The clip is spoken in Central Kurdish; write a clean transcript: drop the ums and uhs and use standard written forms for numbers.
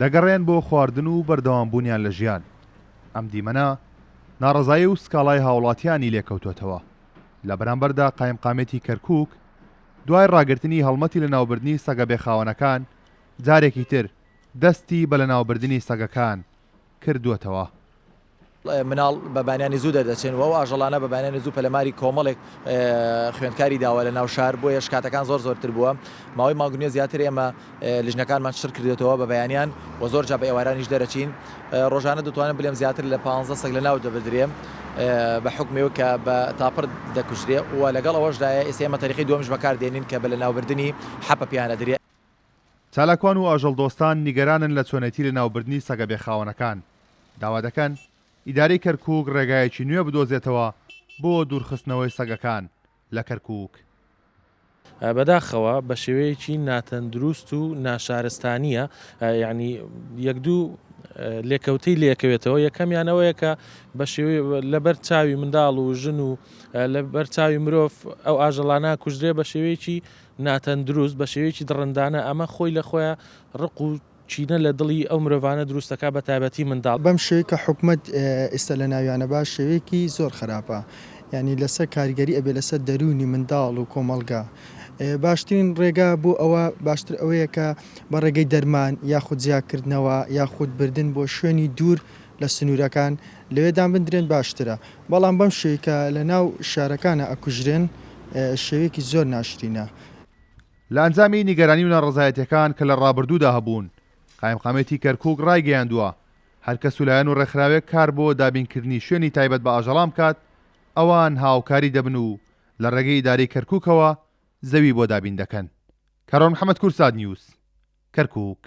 دەگەڕێن بۆ خواردن و بەردەوامبوونیان لە ژیان. ئەم دیمەنە ناڕەزایی و سکاڵای هاوڵاتیانی لێکەوتوێتەوە. لە بەرامبەردا قایمقامێتی کەرکووک دوای ڕاگررتنی هەڵمەتی لە ناوبردنی سەگە بێخاوەنەکان جارێکی تر دەستی بە لە ناوبردنی سەگەکان کردووەتەوە. مناڵ بەبانیانی زوو دەدەچێنەوە و ئاژەڵانە بەبانیانی زوو پەلەماری کۆمەڵێک خوێندکاری داوە لە ناو شار بۆیە شکاتەکان زۆرتر بووە. ماوەی ماگونیە زیاتر ئێمە لیژنەکانمان شر کردێتەوە بە بەیانیان و زۆر جا بە ئێوارانیش دەرەچین. ڕۆژانە دەتوانم بڵێم زیاتر لە 15 سەگ لە ناو دەبدرێم بە حکمەوە کە بە تاپڕ دەکوژرێ و لەگەڵ ئەوەشدایە ئێستا تاریخی دووەمش بەکاردێنین کە بە لە ناوبردنی حەپە پیانە درێ. چالاکوان و ئاژەڵ دۆستان نیگەرانن لە چۆنێتی لە ناوبردنی سەگە بێخاوەنەکان. داوا دەکەن ئیدارەی کەرکووک ڕێگایەکی نوێ بدۆزێتەوە بۆ دوورخستنەوەی سەگەکان لە کەرکووک. بەداخەوە بە شێوەیەکی ناتەندروست و ناشارستانیە، یعنی یەک دوو لێکەوتەی لێکەوێتەوە. یەکەمیانەوەیە کە بە شێوەیە لەبەر چاوی منداڵ و ژن و لەبەر چاوی مرۆڤ ئەو ئاژەڵانە کوژرێ بە شێوەیەکی ناتەندروست، بە شێوەیەکی دڕندانە. ئەمە خۆی لە خۆیان ڕق و چینە لە دڵی ئەو مرۆڤانە دروستەکە بە تایبەتی منداڵ. بەم شێوەیە کە حکومەت ئێستا لە ناویانە باش شێوەیەکی زۆر خراپە، یعنی لەسەر کاریگەری ئەبێ لەسەر دەرونی منداڵ و کۆمەڵگا. باشترین ڕێگا بۆ ئەوە باشتر ئەوەیە کە بە ڕێگەی دەرمان یاخود زیادکردنەوە یاخود بردن بۆ شوێنی دوور لە سنوورەکان لەوێدان بندرێن باشترە. بەڵام بەم شێوەیە لە ناو شارەکانە ئەکوژرێن شێوەیەکی زۆر ناشرینە. لە ئەنجامی نیگەرانی و ناڕەزایەتیەکان کە لە ڕابردوودا هەبوون، قایمقامێتی کەرکووک ڕایگەیاندووە هەر کەس وولایەن و ڕێکخراوێک کار بۆ دابینکردنی شوێنی تایبەت بە ئاژەڵان بکات، ئەوان هاوکاری دەبن و لە ڕێگەی ئیدارەی کەرکووکەوە زەوی بۆ دابین دەکەن. کارۆن محەممەد کورساد نیوز، کەرکووک.